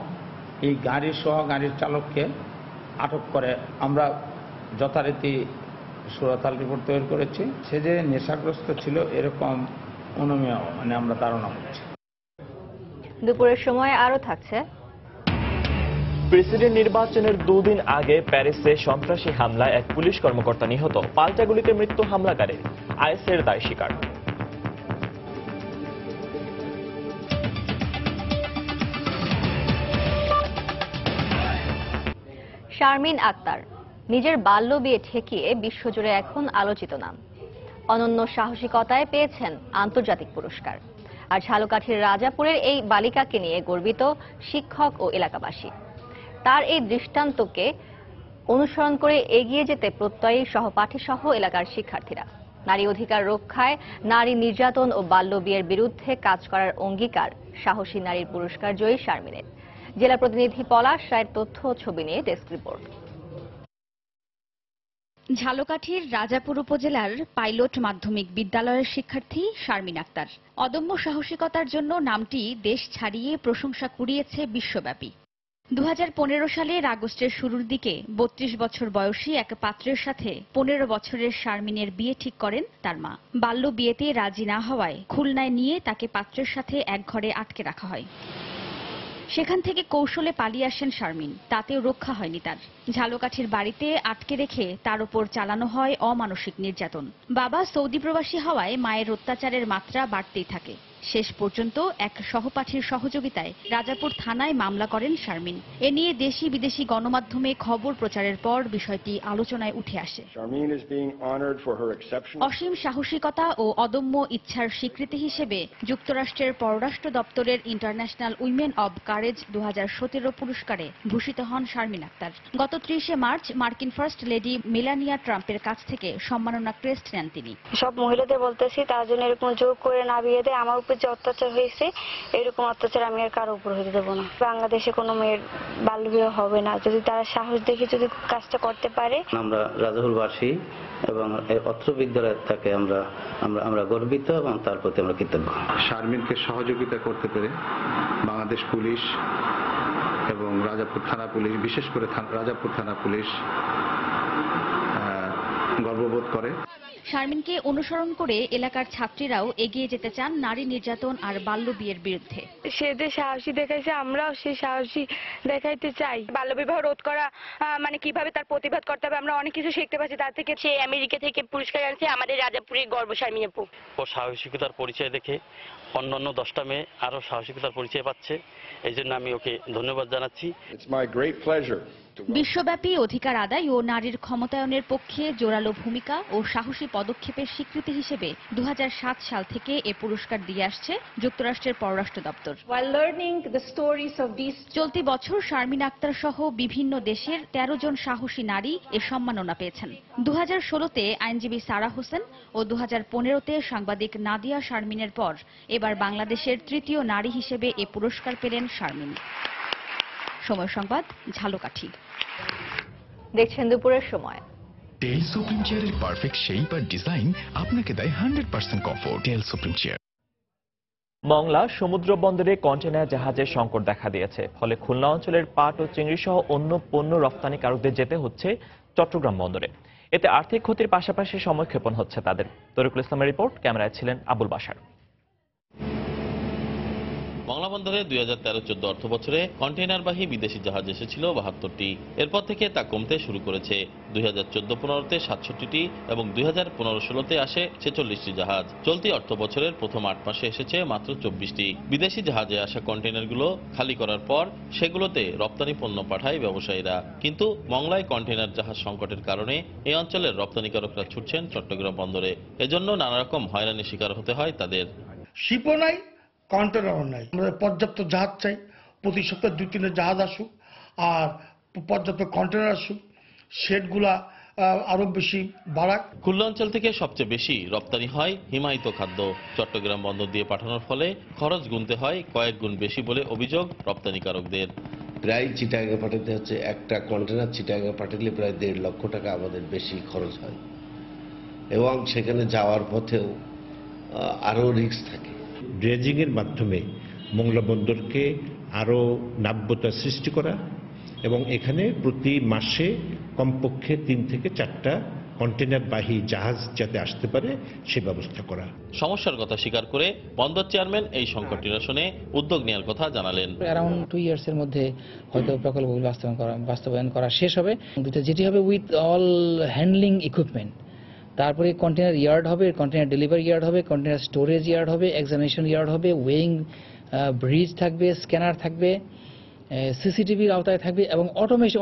এই গাড়ি সহ গাড়ির চালককে আটক করে। আমরা যথারীতি সুরতাল রিপোর্ট তৈরি করেছি। সে যে নেশাগ্রস্ত ছিল এরকম অনুমেয় আমরা ধারণা করছি। দুপুরের সময় আরও থাকছে, প্রেসিডেন্ট নির্বাচনের 2 দিন আগে প্যারিসে সন্ত্রাসী হামলায় এক পুলিশ কর্মকর্তা নিহত। পাল্টা গুলিতে মৃত্যু হামলাকারীর, আইএসের দায় স্বীকার। শারমিন আক্তার নিজের বাল্য বিয়ে ঠেকিয়ে বিশ্বজুড়ে এখন আলোচিত নাম। অনন্য সাহসিকতায় পেয়েছেন আন্তর্জাতিক পুরস্কার। আর ঝালকাঠির রাজাপুরের এই বালিকাকে নিয়ে গর্বিত শিক্ষক ও এলাকাবাসী। তার এই দৃষ্টান্তকে অনুসরণ করে এগিয়ে যেতে প্রত্যয়ী সহপাঠী সহ এলাকার শিক্ষার্থীরা। নারী অধিকার রক্ষায়, নারী নির্যাতন ও বাল্য বিয়ের বিরুদ্ধে কাজ করার অঙ্গীকার সাহসী নারীর পুরস্কার জয়ী শারমিনের। জেলা প্রতিনিধি পলাশ রায়ের তথ্য ও ছবি নিয়ে ডেস্ক রিপোর্ট। ঝালকাঠির রাজাপুর উপজেলার পাইলট মাধ্যমিক বিদ্যালয়ের শিক্ষার্থী শারমিন আক্তার। অদম্য সাহসিকতার জন্য নামটি দেশ ছাড়িয়ে প্রশংসা কুড়িয়েছে বিশ্বব্যাপী। 2015 সালের আগস্টের শুরুর দিকে 32 বছর বয়সী এক পাত্রের সাথে 15 বছরের শারমিনের বিয়ে ঠিক করেন তার মা। বাল্য বিয়েতে রাজি না হওয়ায় খুলনায় নিয়ে তাকে পাত্রের সাথে এক ঘরে আটকে রাখা হয়। সেখান থেকে কৌশলে পালিয়ে আসেন শারমিন। তাতেও রক্ষা হয়নি তার। ঝালকাঠির বাড়িতে আটকে রেখে তার উপর চালানো হয় অমানসিক নির্যাতন। বাবা সৌদি প্রবাসী হওয়ায় মায়ের অত্যাচারের মাত্রা বাড়তেই থাকে। শেষ পর্যন্ত এক সহপাঠীর সহযোগিতায় রাজাপুর থানায় মামলা করেন শারমিন। এ নিয়ে দেশি বিদেশি গণমাধ্যমে খবর প্রচারের পর বিষয়টি আলোচনায় উঠে আসে। অসীম সাহসিকতা ও অদম্য ইচ্ছার স্বীকৃতি হিসেবে যুক্তরাষ্ট্রের পররাষ্ট্র দপ্তরের ইন্টারন্যাশনাল উইমেন অব কারেজ 2017 পুরস্কারে ভূষিত হন শারমিন আক্তার। গত 30 মার্চ মার্কিন ফার্স্ট লেডি মেলানিয়া ট্রাম্পের কাছ থেকে সম্মাননা ক্রেস্ট নেন তিনি। সব মহিলাদের বলতেছি তার জন্য এরকম জোর করে না বিয়ে দেয়। আমার উপর যে অত্যাচার হয়েছে এরকম অত্যাচার আমি আর কারো উপর হতে দেবো না। বাংলাদেশে কোনো মেয়ের বাল্যবিবাহ হবে না যদি তারা সাহস দেখে যদি কাজটা করতে পারে। আমরা রাজাপুরবাসী এবং অত্র বিদ্যালয় থেকে আমরা গর্বিত এবং তার প্রতি আমরা কৃতজ্ঞ। শারমিনকে সহযোগিতা করতে পেরে বাংলাদেশ পুলিশ এবং রাজাপুর থানা পুলিশ, বিশেষ করে রাজাপুর থানা পুলিশ গর্ববোধ করে। শারমিনকে অনুসরণ করে এলাকার ছাত্রীরাও এগিয়ে যেতে চান নারী নির্যাতন আর বাল্যবিয়ের বিরুদ্ধে। সে যে সাহসী দেখাইছে আমরাও সেই সাহসী দেখাইতে চাই। বাল্যবিবাহ রোধ করা মানে কিভাবে তার প্রতিবাদ করতে হবে আমরা অনেক কিছু শিখতে পাচ্ছি তার থেকে। সে আমেরিকা থেকে পুরস্কার আনছে, আমাদের রাজাপুরের গর্ব শারমিন আপু। ও সাহসিকতার পরিচয় দেখে অন্যান্য 10টা মেয়ে আরো সাহসিকতার পরিচয় পাচ্ছে, এই জন্য আমি ওকে ধন্যবাদ জানাচ্ছি। বিশ্বব্যাপী অধিকার আদায় ও নারীর ক্ষমতায়নের পক্ষে জোরালো ভূমিকা ও সাহসী পদক্ষেপের স্বীকৃতি হিসেবে 2007 সাল থেকে এ পুরস্কার দিয়ে আসছে যুক্তরাষ্ট্রের পররাষ্ট্র দপ্তর। চলতি বছর শারমিন আক্তার সহ বিভিন্ন দেশের 13 জন সাহসী নারী এ সম্মাননা পেয়েছেন। 2016-তে আইনজীবী সারা হোসেন ও 2015-তে সাংবাদিক নাদিয়া শারমিনের পর এবার বাংলাদেশের তৃতীয় নারী হিসেবে এ পুরস্কার পেলেন শারমিন। সময় সংবাদ, ঝালকাঠি। দেখছেন দুপুরের সময়। টেল সুপ্রিম চেয়ারের পারফেক্ট শেপ আর ডিজাইন আপনাকে দেয় 100% কমফোর্ট। টেল সুপ্রিম চেয়ার। মংলা সমুদ্র বন্দরে কন্টেনার জাহাজের সংকট দেখা দিয়েছে, ফলে খুলনা অঞ্চলের পাট ও চিংড়ি সহ অন্য পণ্য রপ্তানিকারকদের যেতে হচ্ছে চট্টগ্রাম বন্দরে। এতে আর্থিক ক্ষতির পাশাপাশি সময়ক্ষেপণ হচ্ছে তাদের। তরিকুল ইসলামের রিপোর্ট, ক্যামেরায় ছিলেন আবুল বাশার। মংলা বন্দরে 2013-14 অর্থ বছরে কন্টেইনারবাহী বিদেশি জাহাজ এসেছিল 72টি। এরপর থেকে তা কমতে শুরু করেছে। 2014-15-তে 67টি এবং 2015-16-তে আসে 46টি জাহাজ। চলতি অর্থ বছরের প্রথম 8 মাসে এসেছে মাত্র 24টি। বিদেশি জাহাজে আসা কন্টেইনারগুলো খালি করার পর সেগুলোতে রপ্তানি পণ্য পাঠায় ব্যবসায়ীরা। কিন্তু মংলায় কন্টেইনার জাহাজ সংকটের কারণে এই অঞ্চলের রপ্তানিকারকরা ছুটছেন চট্টগ্রাম বন্দরে। এজন্য নানা রকম হয়রানির শিকার হতে হয় তাদের। শিপও নাই, কন্টেনারও নাই। আমাদের পর্যাপ্ত জাহাজ চাই, প্রতি সপ্তাহে 2-3 জাহাজ আসুক আর পর্যাপ্ত কন্টেনার আসুক, শেডগুলা আরো বেশি বাড়াক। খুলনা অঞ্চল থেকে সবচেয়ে বেশি রপ্তানি হয় হিমায়িত খাদ্য। চট্টগ্রাম বন্দর দিয়ে পাঠানোর ফলে খরচ গুনতে হয় কয়েক গুণ বেশি বলে অভিযোগ রপ্তানিকারকদের। প্রায় চিটাগাঙ্গে পাঠাতে হচ্ছে, একটা কন্টেনার চিটাগাঙ্গে পাঠালে প্রায় 1.5 লক্ষ টাকা আমাদের বেশি খরচ হয় এবং সেখানে যাওয়ার পথেও আরো রিস্ক থাকে। ড্রেজিংয়ের মাধ্যমে মংলা বন্দরকে আরও নাব্যতা সৃষ্টি করা এবং এখানে প্রতি মাসে কমপক্ষে 3 থেকে 4টা কন্টেনারবাহী জাহাজ যাতে আসতে পারে সে ব্যবস্থা করা। সমস্যার কথা স্বীকার করে বন্দর চেয়ারম্যান এই সংকট নিরসনে উদ্যোগ নেওয়ার কথা জানালেন। অ্যারাউন্ড 2 ইয়ার্সের মধ্যে হয়তো প্রকল্পগুলো বাস্তবায়ন করা শেষ হবে। দুটো যেটি হবে উইথ অল হ্যান্ডলিং ইকুইপমেন্ট। তারপরে কন্টেনার ইয়ার্ড হবে, কন্টেনার ডেলিভারি ইয়ার্ড হবে, কন্টেনার স্টোরেজ ইয়ার্ড হবে, এক্সামিনেশন ইয়ার্ড হবে, ওয়েইং ব্রিজ থাকবে, স্ক্যানার থাকবে, সিসিটিভির আওতায় থাকবে এবং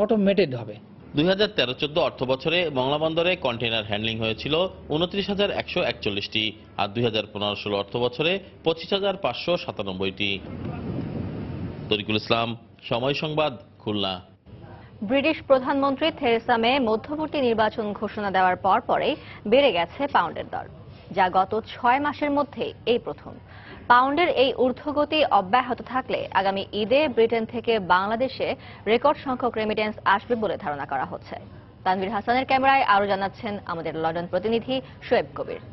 অটোমেটেড হবে। 2013-14 অর্থ বছরে মংলা বন্দরে কন্টেনার হ্যান্ডলিং হয়েছিল 29,141টি আর 2015-16 অর্থ বছরে 25,597টি। তরিকুল ইসলাম, সময় সংবাদ, খুলনা। ব্রিটিশ প্রধানমন্ত্রী থেরেসা মে মধ্যবর্তী নির্বাচন ঘোষণা দেওয়ার পরেই বেড়ে গেছে পাউন্ডের দর, যা গত 6 মাসের মধ্যে এই প্রথম। পাউন্ডের এই ঊর্ধ্বগতি অব্যাহত থাকলে আগামী ঈদে ব্রিটেন থেকে বাংলাদেশে রেকর্ড সংখ্যক রেমিটেন্স আসবে বলে ধারণা করা হচ্ছে। তানভীর হাসানের ক্যামেরায় আরো জানাচ্ছেন আমাদের লন্ডন প্রতিনিধি শোয়েব কবির।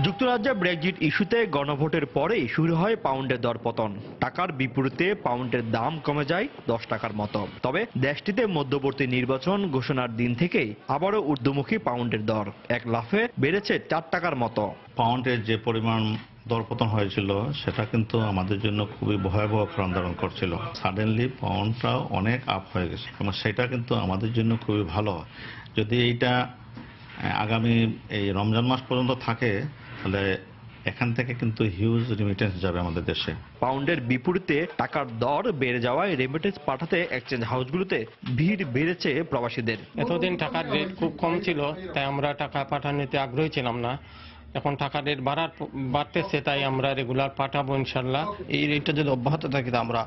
যুক্তরাজ্যে ব্রেক্সিট ইস্যুতে গণভোটের পরেই শুরু হয় পাউন্ডের দরপতন। টাকার বিপরীতে পাউন্ডের দাম কমে যায় 10 টাকার মতো। তবে দেশটিতে মধ্যবর্তী নির্বাচন ঘোষণার দিন থেকেই আবারও ঊর্ধ্বমুখী পাউন্ডের দর, এক লাফে বেড়েছে 4 টাকার মতো। পাউন্ডের যে পরিমাণ দরপতন হয়েছিল সেটা কিন্তু আমাদের জন্য খুবই ভয়াবহ আকার ধারণ করছিল। সাডেনলি পাউন্ডটাও অনেক আপ হয়ে গেছে এবং সেটা কিন্তু আমাদের জন্য খুবই ভালো। যদি এইটা আগামী এই রমজান মাস পর্যন্ত থাকে তাহলে এখান থেকে কিন্তু হিউজ রিমিটেন্স যাবে আমাদের দেশে। পাউন্ডের বিপরীতে টাকার দর বেড়ে যাওয়ায় রেমিটেন্স পাঠাতে এক্সচেঞ্জ হাউসগুলোতে ভিড় বেড়েছে প্রবাসীদের। এতদিন টাকার রেট খুব কম ছিল, তাই আমরা টাকা পাঠানোতে আগ্রহী ছিলাম না। এখন টাকার রেট বাড়তেছে, তাই আমরা রেগুলার পাঠাবো ইনশাল্লাহ। এই রেটটা যদি অব্যাহত থাকে আমরা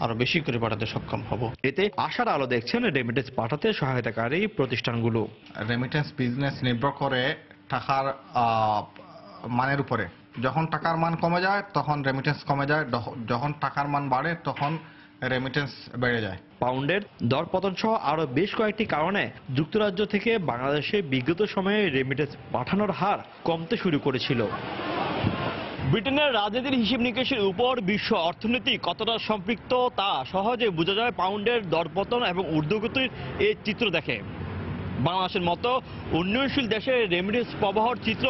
আরো বেশি করে পাঠাতে সক্ষম হব। এতে আশার আলো দেখছেন রেমিটেন্স পাঠাতে সহায়তাকারী প্রতিষ্ঠানগুলো। রেমিটেন্স বিজনেস নির্ভর করে টাকার মানের উপরে। যখন টাকার মান কমে যায় তখন রেমিটেন্স কমে যায়, যখন টাকার মান বাড়ে তখন রেমিটেন্স বেড়ে যায়। পাউন্ডের দরপতন সহ আরো বেশ কয়েকটি কারণে যুক্তরাজ্য থেকে বাংলাদেশে বিগত সময়ে রেমিটেন্স পাঠানোর হার কমতে শুরু করেছিল। ব্রিটেনের রাজনীতির হিসেব নিকেশের উপর বিশ্ব অর্থনীতি কতটা সম্পৃক্ত তা সহজে বোঝা যায় পাউন্ডের দরপতন এবং ঊর্ধ্বগতির এই চিত্র দেখে। বাংলাদেশের মতো উন্নয়নশীল দেশে রেমিটেন্স প্রবাহর চিত্র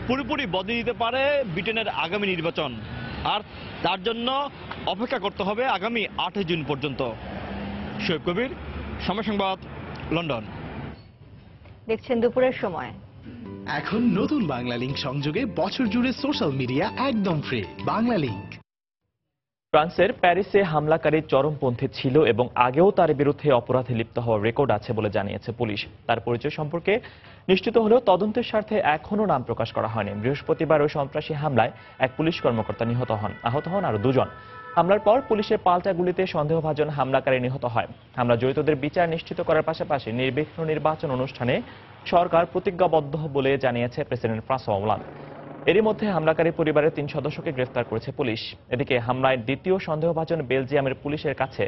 পুরোপুরি বদলে দিতে পারে ব্রিটেনের আগামী নির্বাচন, আর তার জন্য অপেক্ষা করতে হবে আগামী 8 জুন পর্যন্ত। শোয়েব কবির, সময় সংবাদ, লন্ডন। দেখছেন দুপুরের সময়। এখন নতুন বাংলা লিংক সংযোগে বছর জুড়ে সোশ্যাল মিডিয়া একদম ফ্রি। বাংলা লিংক। ফ্রান্সের প্যারিসে হামলাকারী চরমপন্থী ছিল এবং আগেও তার বিরুদ্ধে অপরাধে লিপ্ত হওয়ার রেকর্ড আছে বলে জানিয়েছে পুলিশ। তার পরিচয় সম্পর্কে নিশ্চিত হলেও তদন্তের স্বার্থে এখনও নাম প্রকাশ করা হয়নি। বৃহস্পতিবার ওই সন্ত্রাসী হামলায় এক পুলিশ কর্মকর্তা নিহত হন, আহত হন আরো 2 জন। হামলার পর পুলিশের পাল্টা গুলিতে সন্দেহভাজন হামলাকারী নিহত হয়। হামলা জড়িতদের বিচার নিশ্চিত করার পাশাপাশি নির্বিঘ্ন নির্বাচন অনুষ্ঠানে সরকার প্রতিজ্ঞাবদ্ধ বলে জানিয়েছে প্রেসিডেন্ট ফ্রাঁসোয়া ওলাঁদ। এরই মধ্যে হামলাকারী পরিবারের 3 সদস্যকে গ্রেফতার করেছে পুলিশ। এদিকে হামলায় দ্বিতীয় সন্দেহভাজন বেলজিয়ামের পুলিশের কাছে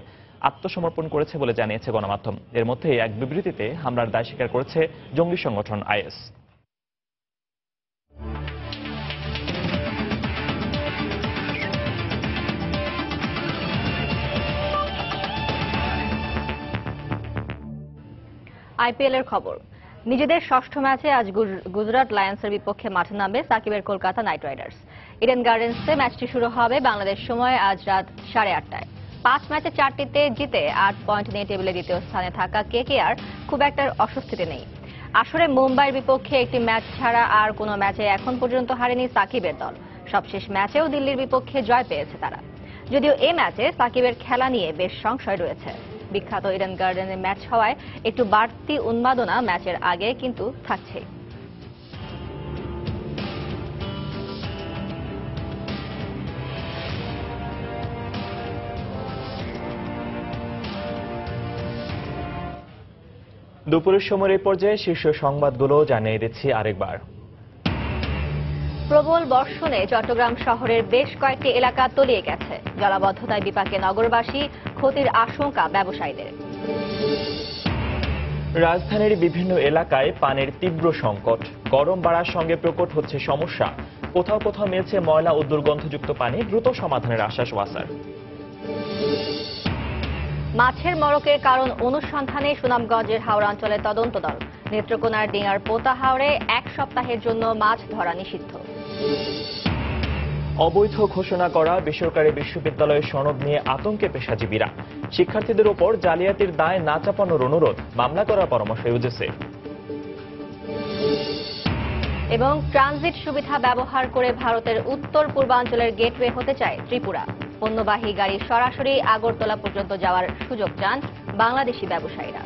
আত্মসমর্পণ করেছে বলে জানিয়েছে গণমাধ্যম। এর মধ্যে এক বিবৃতিতে হামলার দায় স্বীকার করেছে জঙ্গি সংগঠন আইএস। আইপিএল এর খবর। নিজেদের ষষ্ঠ ম্যাচে আজ গুজরাট লায়ন্সের বিপক্ষে মাঠে নামবে সাকিবের কলকাতা নাইট রাইডার্স। ইডেন গার্ডেন্সে ম্যাচটি শুরু হবে বাংলাদেশ সময় আজ রাত 8:30টায়। 5 ম্যাচে 4টিতে জিতে 8 পয়েন্ট নিয়ে টেবিলে দ্বিতীয় স্থানে থাকা কেকেআর খুব একটা অস্বস্তিতে নেই। আসরে মুম্বাইয়ের বিপক্ষে একটি ম্যাচ ছাড়া আর কোনো ম্যাচে এখন পর্যন্ত হারেনি সাকিবের দল। সবশেষ ম্যাচেও দিল্লির বিপক্ষে জয় পেয়েছে তারা, যদিও এই ম্যাচে সাকিবের খেলা নিয়ে বেশ সংশয় রয়েছে। বিখ্যাত ইডেন গার্ডেনে ম্যাচ হওয়ায় একটু বাড়তি উন্মাদনা ম্যাচের আগে কিন্তু থাকছে। দুপুরের সময়ের এই পর্যায়ে শীর্ষ সংবাদগুলো জানিয়ে দিচ্ছি আরেকবার। প্রবল বর্ষণে চট্টগ্রাম শহরের বেশ কয়েকটি এলাকা তলিয়ে গেছে। জলাবদ্ধতায় বিপাকে নগরবাসী, ক্ষতির আশঙ্কা ব্যবসায়ীদের। রাজধানীর বিভিন্ন এলাকায় পানির তীব্র সংকট। গরম বাড়ার সঙ্গে প্রকট হচ্ছে সমস্যা। কোথাও কোথাও মিলছে ময়লা ও দুর্গন্ধযুক্ত পানি। দ্রুত সমাধানের আশ্বাস ওয়াসার। মাছের মড়কের কারণ অনুসন্ধানে সুনামগঞ্জের হাওড়া অঞ্চলের তদন্ত দল। নেত্রকোনার ডিঙার পোতা হাওরে 1 সপ্তাহের জন্য মাছ ধরা নিষিদ্ধ। অবৈধ ঘোষণা করা বেসরকারি বিশ্ববিদ্যালয়ের সনদ নিয়ে আতঙ্কে পেশাজীবীরা। শিক্ষার্থীদের ওপর জালিয়াতির দায় না চাপানোর অনুরোধ, মামলা করার পরামর্শ ইউজিসি। এবং ট্রানজিট সুবিধা ব্যবহার করে ভারতের উত্তর পূর্বাঞ্চলের গেটওয়ে হতে চায় ত্রিপুরা। পণ্যবাহী গাড়ি সরাসরি আগরতলা পর্যন্ত যাওয়ার সুযোগ চান বাংলাদেশি ব্যবসায়ীরা।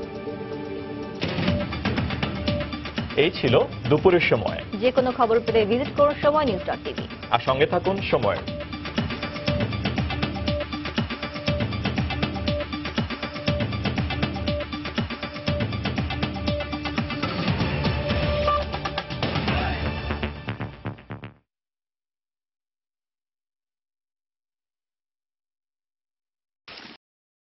এই ছিল দুপুরের সময়। যে কোনো খবর পেতে ভিজিট করুন সময় নিউজ.টিভি আর সঙ্গে থাকুন সময়।